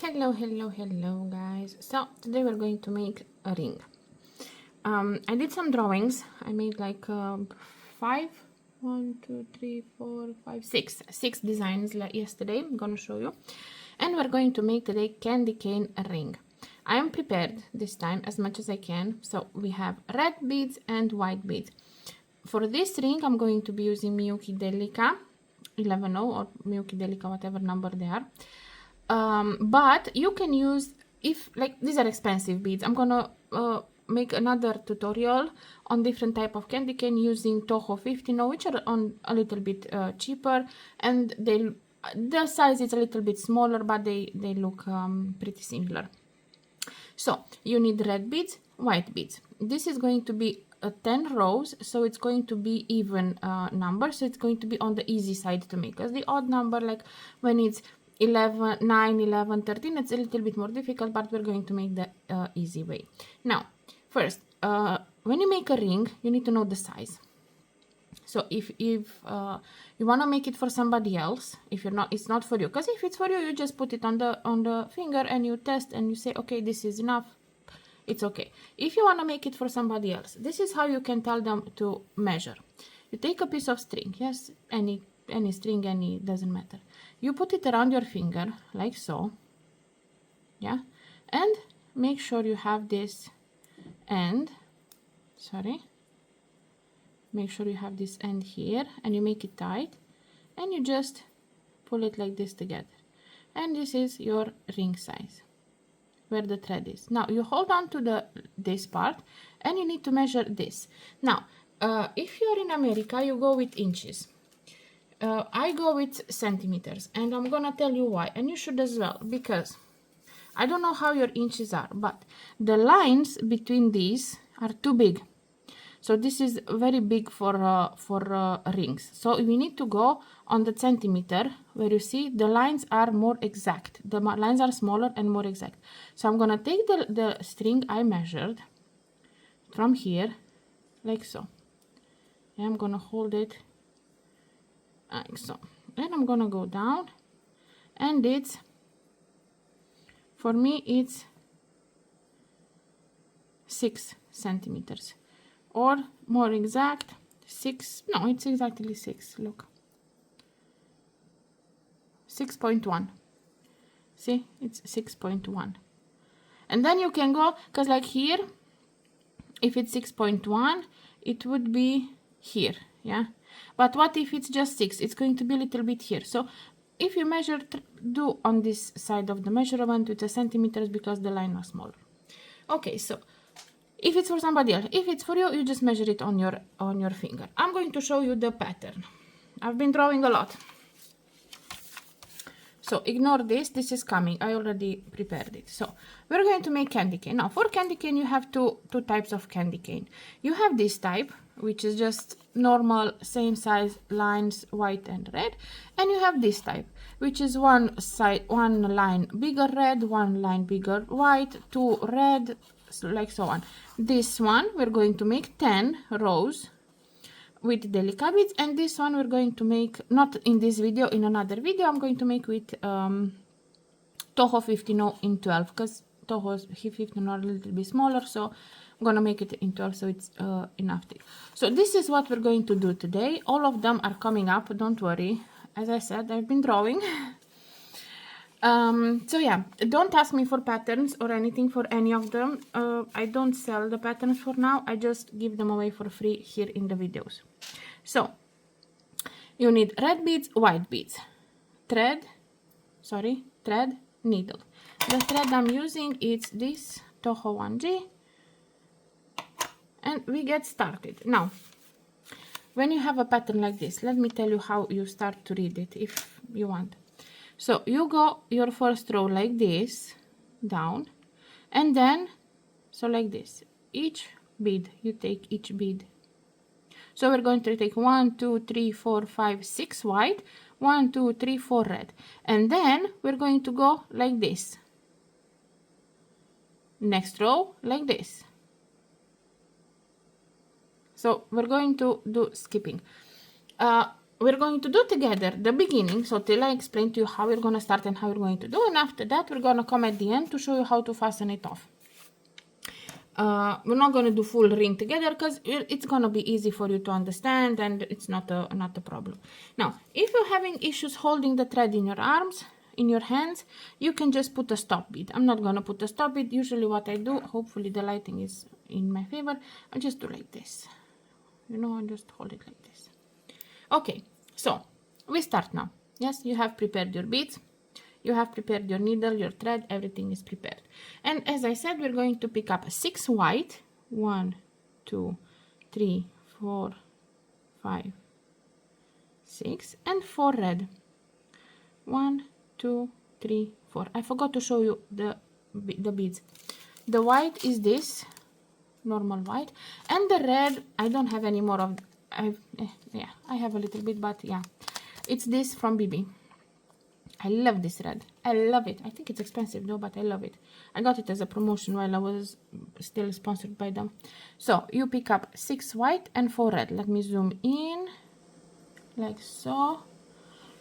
Hello guys. So today we're going to make a ring. I did some drawings. I made like five, 6 designs like yesterday. I'm gonna show you, and we're going to make today candy cane ring. I am prepared this time as much as I can. So we have red beads and white beads. For this ring I'm going to be using Miyuki Delica 11 or Miyuki Delica, whatever number they are. But you can use, if like these are expensive beads, I'm gonna make another tutorial on different type of candy cane using Toho 15, which are on a little bit cheaper, and the size is a little bit smaller, but they look pretty similar. So you need red beads, white beads. This is going to be 10 rows, so it's going to be even number, so it's going to be on the easy side to make, because the odd number, like when it's 11, 9, 11, 13, it's a little bit more difficult, but we're going to make the easy way. Now, first, when you make a ring, you need to know the size. So if you want to make it for somebody else, if you're not, it's not for you. Because if it's for you, you just put it on the finger and you test and you say, okay, this is enough. It's okay. If you want to make it for somebody else, this is how you can tell them to measure. You take a piece of string, yes, any string, doesn't matter. You put it around your finger like so, yeah, and make sure you have this end, make sure you have this end here, and you make it tight, and you just pull it like this together, and this is your ring size where the thread is. Now you hold on to this part, and you need to measure this. Now if you're in America, you go with inches. I go with centimeters, and I'm gonna tell you why, and you should as well, because I don't know how your inches are, but the lines between these are too big. So this is very big for rings. So we need to go on the centimeter, where you see the lines are more exact. The lines are smaller and more exact. So I'm gonna take the string I measured from here, like so. And I'm gonna hold it like so. And I'm gonna go down, and it's, for me, it's 6 centimeters. Or more exact, 6, no, it's exactly 6, look. 6.1. See, it's 6.1. And then you can go, because like here, if it's 6.1, it would be here, yeah? But what if it's just 6? It's going to be a little bit here. So if you measure, do on this side of the measurement with the centimeters, because the line was smaller. Okay, so if it's for somebody else, if it's for you, you just measure it on your finger. I'm going to show you the pattern. I've been drawing a lot, so ignore this. This is coming. I already prepared it. So we're going to make candy cane. Now for candy cane, you have two types of candy cane. You have this type, which is just normal, same size lines, white and red, and you have this type, which is one line bigger red, one line bigger white, 2 red, like so on. This one we're going to make 10 rows with Delica beads, and this one we're going to make, not in this video, in another video, I'm going to make with Toho 15 in 12, because Toho 15 are a little bit smaller, so I'm gonna make it in 12, so it's enough. So this is what we're going to do today. All of them are coming up, don't worry. As I said, I've been drawing. So yeah, don't ask me for patterns or anything for any of them. I don't sell the patterns for now. I just give them away for free here in the videos. So you need red beads, white beads, thread, needle. The thread I'm using is this Toho 1G, and we get started. Now, when you have a pattern like this, let me tell you how you start to read it if you want. So you go your first row like this, down, and then, so like this, each bead, you take each bead. So we're going to take 1, 2, 3, 4, 5, 6 white, 1, 2, 3, 4 red, and then we're going to go like this. Next row like this. So we're going to do skipping. we're going to do together the beginning, so till I explain to you how we're going to start and how we're going to do, and after that we're going to come at the end to show you how to fasten it off. We're not going to do full ring together because it's going to be easy for you to understand, and it's not a problem. Now, if you're having issues holding the thread in your arms, in your hands, you can just put a stop bead. I'm not going to put a stop bead. Usually what I do, hopefully the lighting is in my favor, I just do like this. You know, I just hold it like this. Okay, so we start now. Yes, you have prepared your beads. You have prepared your needle, your thread, everything is prepared. And as I said, we're going to pick up 6 white. 1, 2, 3, 4, 5, 6, and 4 red. 1, 2, 3, 4. I forgot to show you the beads. The white is this, normal white, and the red, I don't have any more of, yeah, I have a little bit, but yeah, it's this from BB. I love this red. I love it. I think it's expensive though, but I love it. I got it as a promotion while I was still sponsored by them. So you pick up 6 white and 4 red. Let me zoom in like so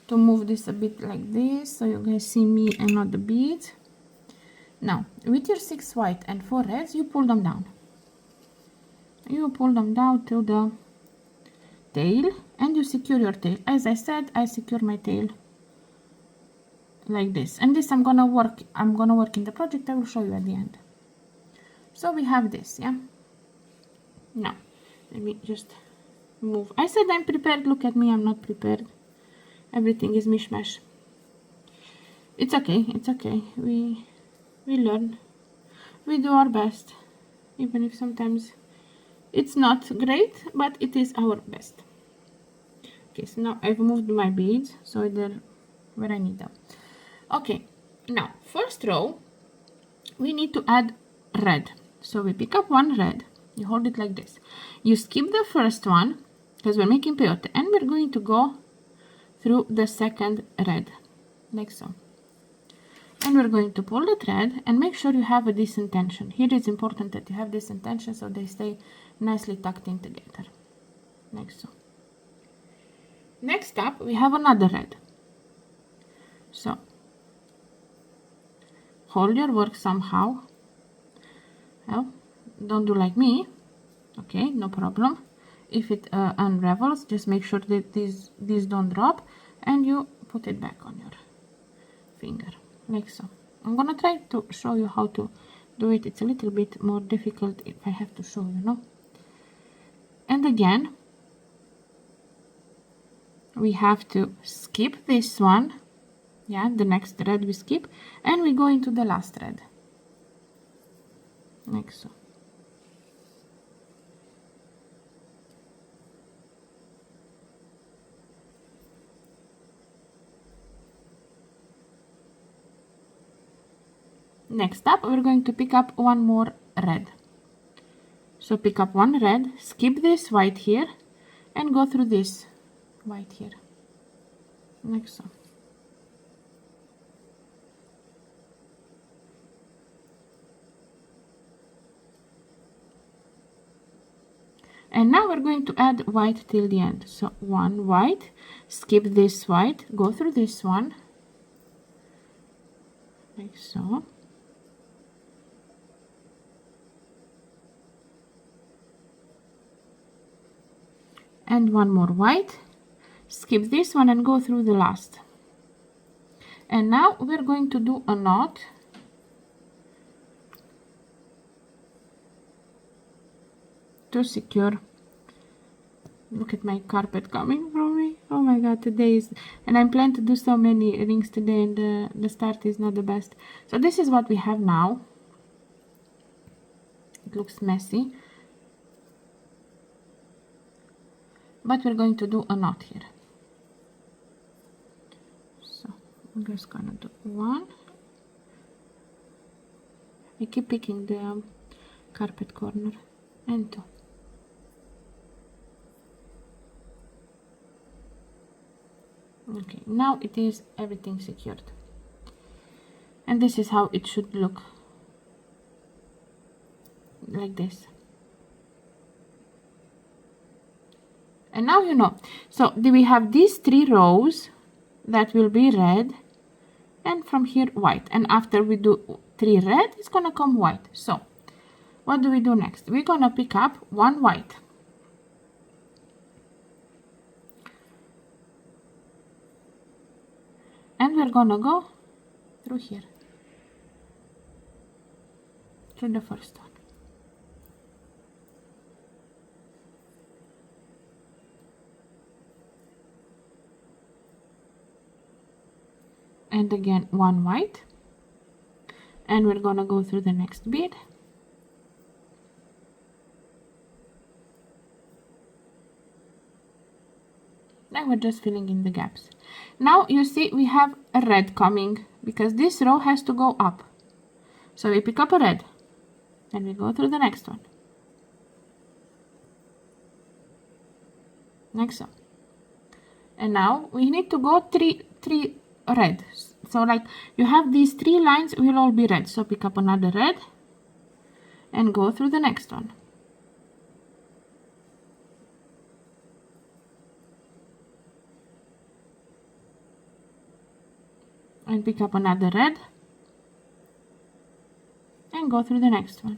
to move this a bit like this so you guys see me and not the beads. Now with your 6 white and 4 reds, you pull them down. You pull them down to the tail and you secure your tail. As I said, I secure my tail like this, and this I'm gonna work in the project. I will show you at the end. So we have this, yeah. Now let me just move. I said I'm prepared. Look at me, I'm not prepared. Everything is mishmash. It's okay, it's okay. We learn, we do our best, even if sometimes it's not great, but it is our best. Okay, so now I've moved my beads so they're where I need them. Okay, now first row we need to add red. So we pick up 1 red, you hold it like this, you skip the first one because we're making peyote, and we're going to go through the second red like so, and we're going to pull the thread and make sure you have a decent tension. Here it's important that you have decent tension so they stay nicely tucked in together like so. Next up we have another red, so hold your work somehow. Well, don't do like me. Okay, no problem. If it unravels, just make sure that these don't drop, and you put it back on your finger like so. I'm gonna try to show you how to do it. It's a little bit more difficult if I have to show you, no? And again we have to skip this one, yeah, the next thread we skip, and we go into the last thread like so. Next up we're going to pick up 1 more red. So pick up 1 red, skip this white here, and go through this white here like so. And now we're going to add white till the end. So 1 white, skip this white, go through this one like so. And 1 more white, skip this one and go through the last. And now we're going to do a knot to secure. Look at my carpet coming from me. Oh my god, today is, and I'm planning to do so many rings today, and the start is not the best. So this is what we have now. It looks messy, but we're going to do a knot here. So I'm just gonna do 1. I keep picking the carpet corner, and 2. Okay, now it is everything secured, and this is how it should look, like this. And now you know. So we have these 3 rows that will be red, and from here white, and after we do 3 red, it's gonna come white. So what do we do next? We're gonna pick up 1 white, and we're gonna go through here, through the first one. And again 1 white, and we're gonna go through the next bead. Now we're just filling in the gaps. Now you see we have a red coming because this row has to go up. So we pick up a red, and we go through the next one. Like so. And now we need to go three red. So like you have these 3 lines will all be red. So pick up another red and go through the next one. And pick up another red and go through the next one.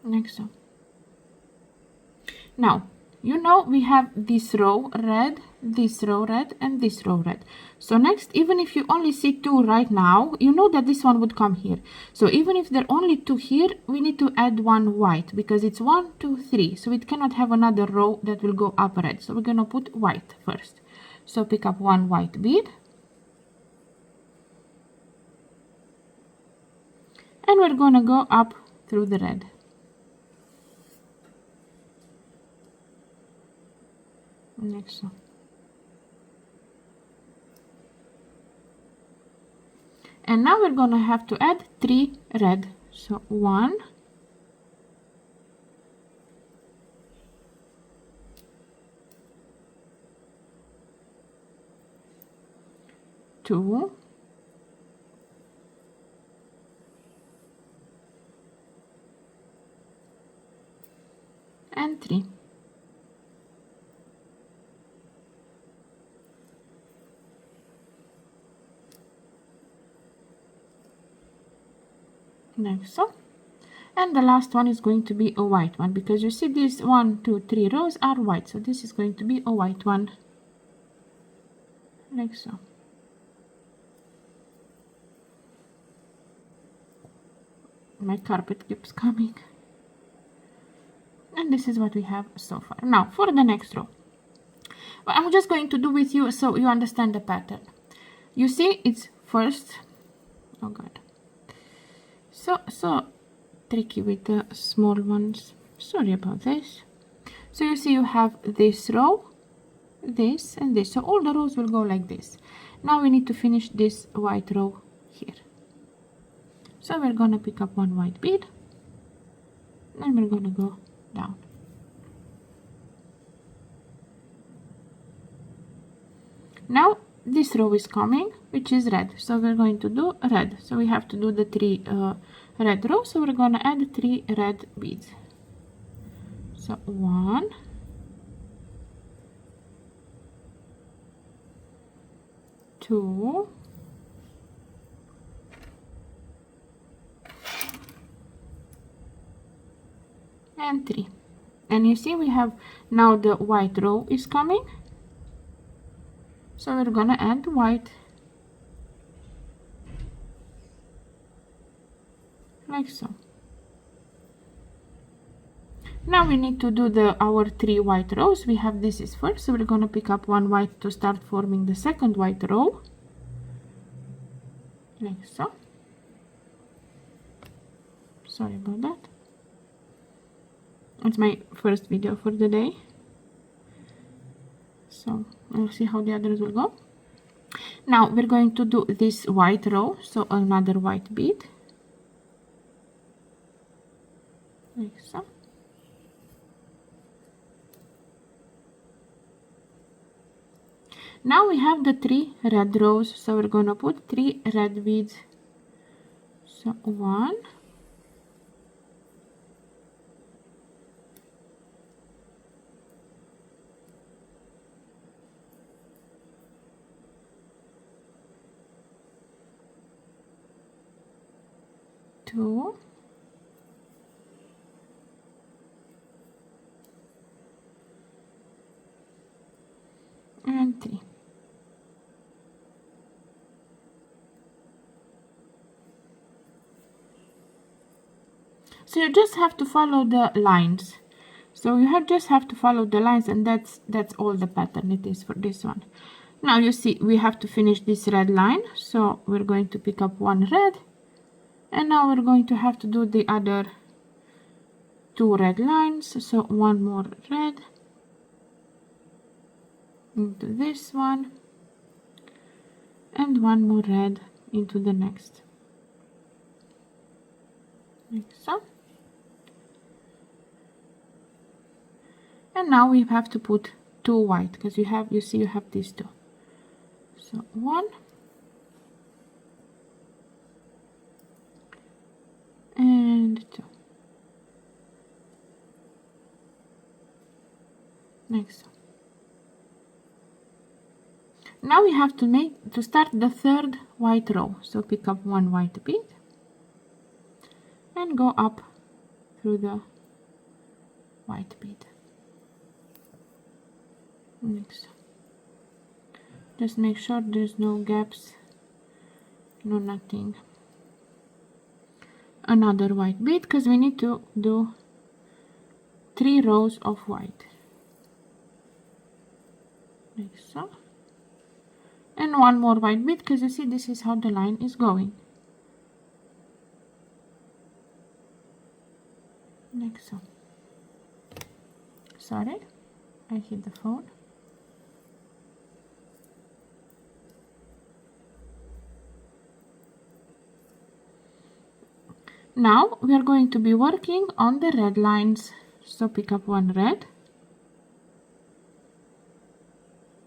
Like so. Now you know we have this row red, this row red, and this row red. So next, even if you only see 2 right now, you know that this one would come here. So even if there are only 2 here, we need to add 1 white because it's 1, 2, 3. So it cannot have another row that will go up red. So we're gonna put white first. So pick up 1 white bead, and we're gonna go up through the red. Like so. And now we're gonna have to add 3 red. So 1, 2, and 3. Like so. And the last one is going to be a white one because you see these 1, 2, 3 rows are white. So this is going to be a white one. Like so. My carpet keeps coming. And this is what we have so far. Now for the next row. Well, I'm just going to do with you so you understand the pattern. You see it's first, oh god, so tricky with the small ones, sorry about this. So you see you have this row, this and this, so all the rows will go like this. Now we need to finish this white row here. So we're gonna pick up 1 white bead and we're gonna go down. Now this row is coming, which is red, so we're going to do red. So we have to do the 3 red rows, so we're gonna add 3 red beads. So 1, 2, and 3. And you see we have now the white row is coming, so we're gonna add white like so. Now we need to do our 3 white rows. We have this is first, so we're gonna pick up 1 white to start forming the second white row like so. Sorry about that. It's my first video for the day, so we'll see how the others will go. Now we're going to do this white row, so another white bead like so. Now we have the 3 red rows, so we're gonna put 3 red beads. So 1, 2, and 3. So you just have to follow the lines. So you just have to follow the lines, and that's all the pattern it is for this one. Now you see we have to finish this red line, so we're going to pick up one red, and now we're going to have to do the other 2 red lines. So one more red into this one, and one more red into the next, like so. And now we have to put 2 white, because you see you have these 2. So 1 and 2, like so. Now we have to start the 3rd white row. So pick up 1 white bead and go up through the white bead, like so. Just make sure there's no gaps, no nothing. Another white bead, because we need to do 3 rows of white, like so. And 1 more white bead, because you see this is how the line is going, like so. Sorry, I hit the phone. Now we are going to be working on the red lines. So pick up 1 red,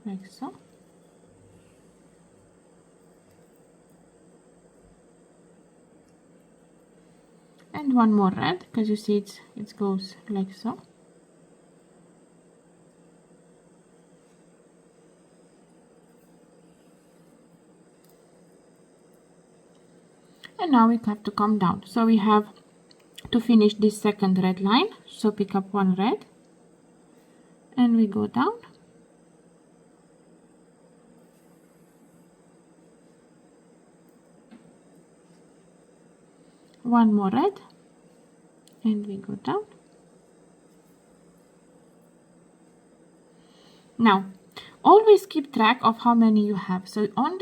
like so. And 1 more red, because you see it goes like so. And now we have to come down. So we have to finish this 2nd red line. So pick up 1 red, and we go down. One more red, and we go down. Now always keep track of how many you have. So on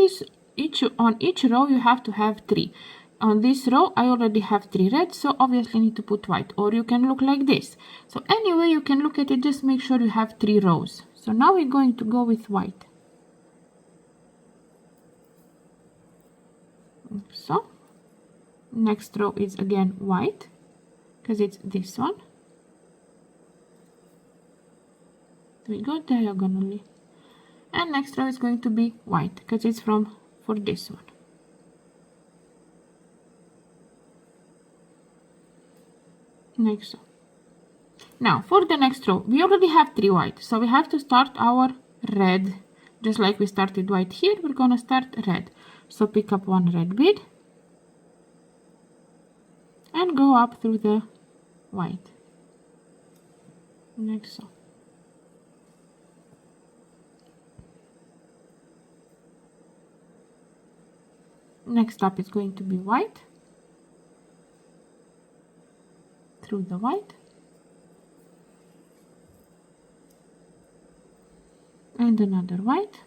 each row you have to have 3. On this row I already have 3 red, so obviously I need to put white, or you can look like this. So anyway you can look at it, just make sure you have 3 rows. So now we're going to go with white, so next row is again white, because it's this one. We go diagonally, and next row is going to be white, because it's for this one. Like so. Now for the next row we already have 3 white, so we have to start our red just like we started white here. We're gonna start red. So pick up 1 red bead and go up through the white, like so. Next up is going to be white, through the white, and another white,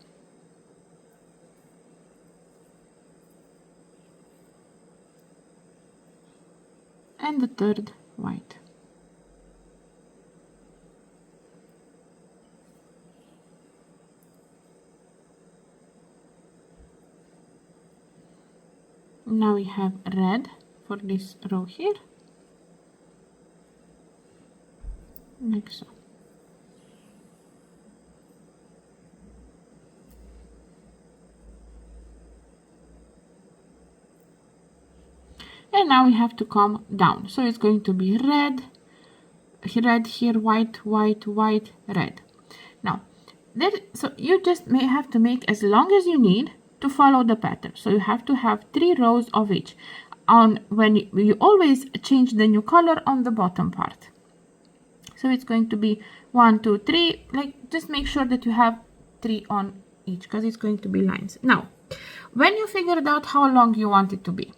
and the 3rd white. Now we have red for this row here, like so. And now we have to come down, so it's going to be red, red here, white, white, white, red. Now so you just may have to make as long as you need to follow the pattern. So you have to have 3 rows of each. on when you always change the new color on the bottom part. So it's going to be 1, 2, 3, like just make sure that you have 3 on each, because it's going to be lines. Now, when you figured out how long you want it to be,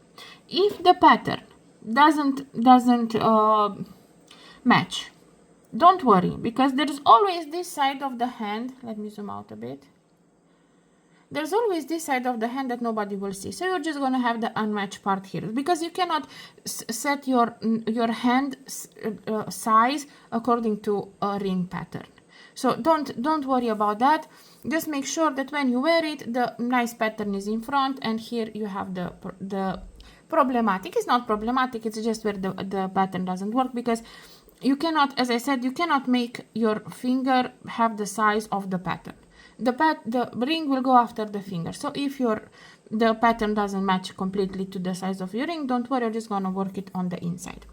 if the pattern doesn't match, don't worry, because there's always this side of the hand. Let me zoom out a bit. There's always this side of the hand that nobody will see. So you're just going to have the unmatched part here, because you cannot set your hand size according to a ring pattern. So don't worry about that. Just make sure that when you wear it, the nice pattern is in front, and here you have the problematic. It's not problematic, it's just where the pattern doesn't work, because you cannot, as I said, you cannot make your finger have the size of the pattern. The ring will go after the finger. So if the pattern doesn't match completely to the size of your ring, don't worry, you're just gonna work it on the inside.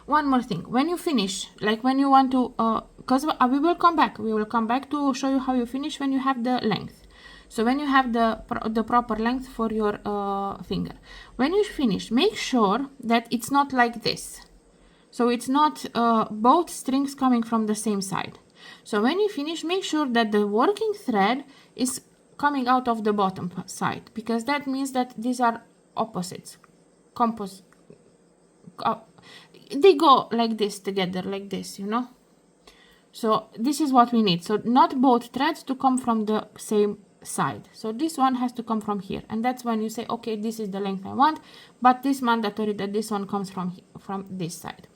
One more thing, when you finish, like when you want to, because we will come back to show you how you finish when you have the length. So when you have the proper length for your finger, when you finish, make sure that it's not like this. So it's not both strings coming from the same side. So when you finish, make sure that the working thread is coming out of the bottom side, because that means that these are opposites. They go like this together, like this, you know. So this is what we need. So not both threads to come from the same side. So this one has to come from here, and that's when you say, okay, this is the length I want, but it's mandatory that this one comes from this side.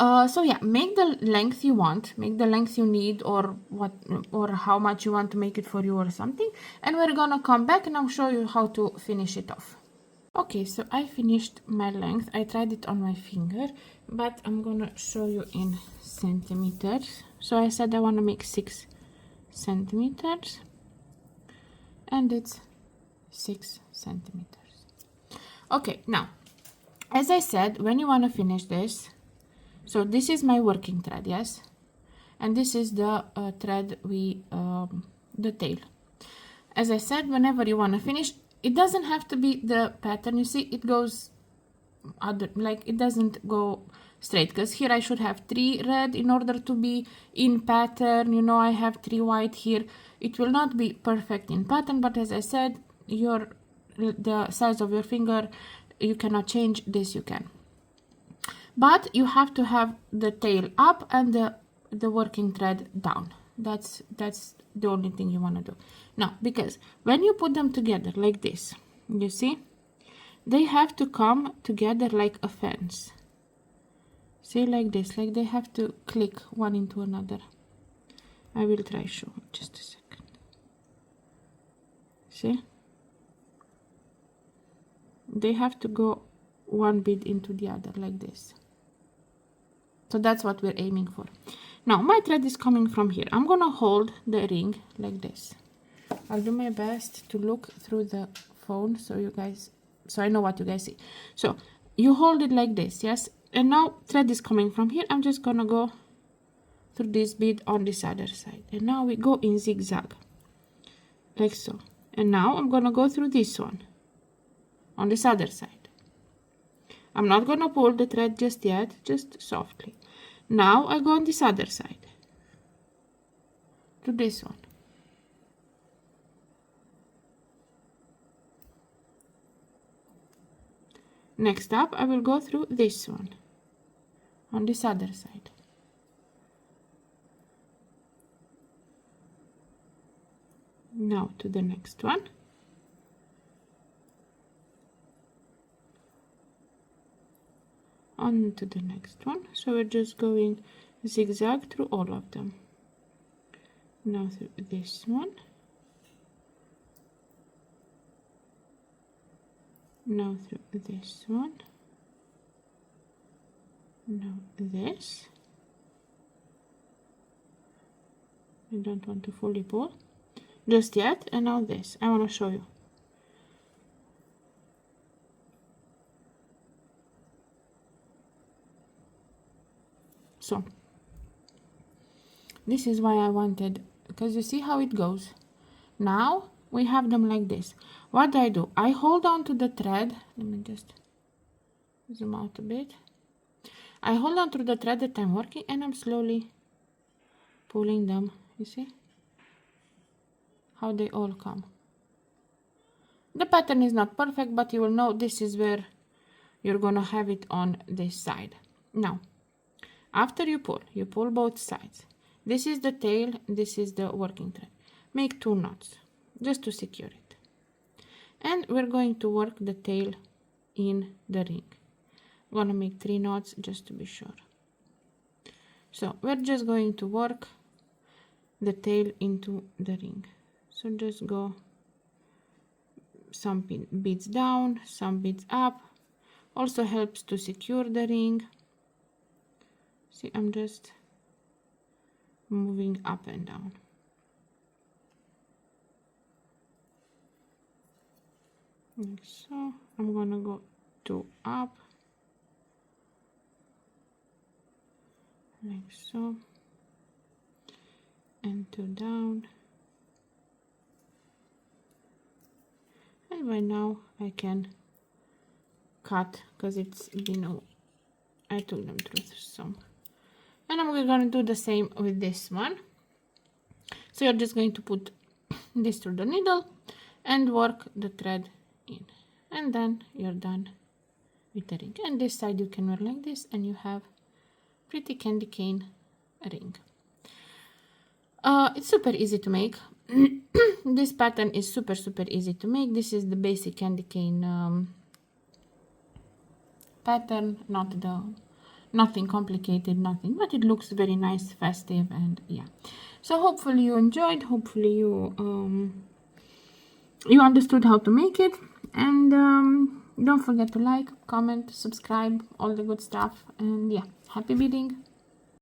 So yeah, make the length you want, make the length you need, or how much you want to make it for you or something, and we're gonna come back and I'll show you how to finish it off. Okay, so I finished my length. I tried it on my finger, but I'm gonna show you in centimeters. So I said I want to make 6 centimeters, and it's 6 centimeters. Okay, now, as I said, when you want to finish this, so this is my working thread, yes, and this is the thread the tail. As I said, whenever you want to finish, it doesn't have to be the pattern. You see, it goes like it doesn't go straight, because here I should have 3 red in order to be in pattern. You know, I have 3 white here. It will not be perfect in pattern, but as I said, the size of your finger, you cannot change. This you can. But you have to have the tail up and the working thread down. That's the only thing you want to do. Now, because when you put them together like this, you see, they have to come together like a fence. See, like this, like they have to click one into another. I will try show just a second. See? They have to go one bead into the other like this. So that's what we're aiming for. Now my thread is coming from here. I'm gonna hold the ring like this. I'll do my best to look through the phone so I know what you guys see. So you hold it like this, yes? And now thread is coming from here. I'm just gonna go through this bead on this other side. And now we go in zigzag, like so. And now I'm gonna go through this one on this other side. I'm not gonna pull the thread just yet, just softly. Now I go on this other side, to this one. Next up, I will go through this one, on this other side. Now to the next one. On to the next one. So we're just going zigzag through all of them. Now through this one. Now through this one. Now this. I don't want to fully pull just yet. And now this. I want to show you. So this is why I wanted, because you see how it goes. Now we have them like this. What do? I hold on to the thread. Let me just zoom out a bit. I hold on to the thread that I'm working, and I'm slowly pulling them. You see how they all come. The pattern is not perfect, but you will know this is where you're gonna have it on this side. Now, after you pull both sides. This is the tail, this is the working thread. Make 2 knots just to secure it. And we're going to work the tail in the ring. I'm gonna make 3 knots just to be sure. So we're just going to work the tail into the ring. So just go some beads down, some beads up. Also helps to secure the ring. See, I'm just moving up and down. Like so. I'm gonna go 2 up, like so, and 2 down. And by now I can cut, because it's been, I took them through some. And I'm gonna do the same with this one. So you're just going to put this through the needle and work the thread in, and then you're done with the ring. And this side you can wear like this, and you have pretty candy cane ring. It's super easy to make. This pattern is super easy to make. This is the basic candy cane pattern, nothing complicated, nothing, but it looks very nice, festive, and yeah. So hopefully you enjoyed, hopefully you you understood how to make it, and don't forget to like, comment, subscribe, all the good stuff, and yeah, happy beading.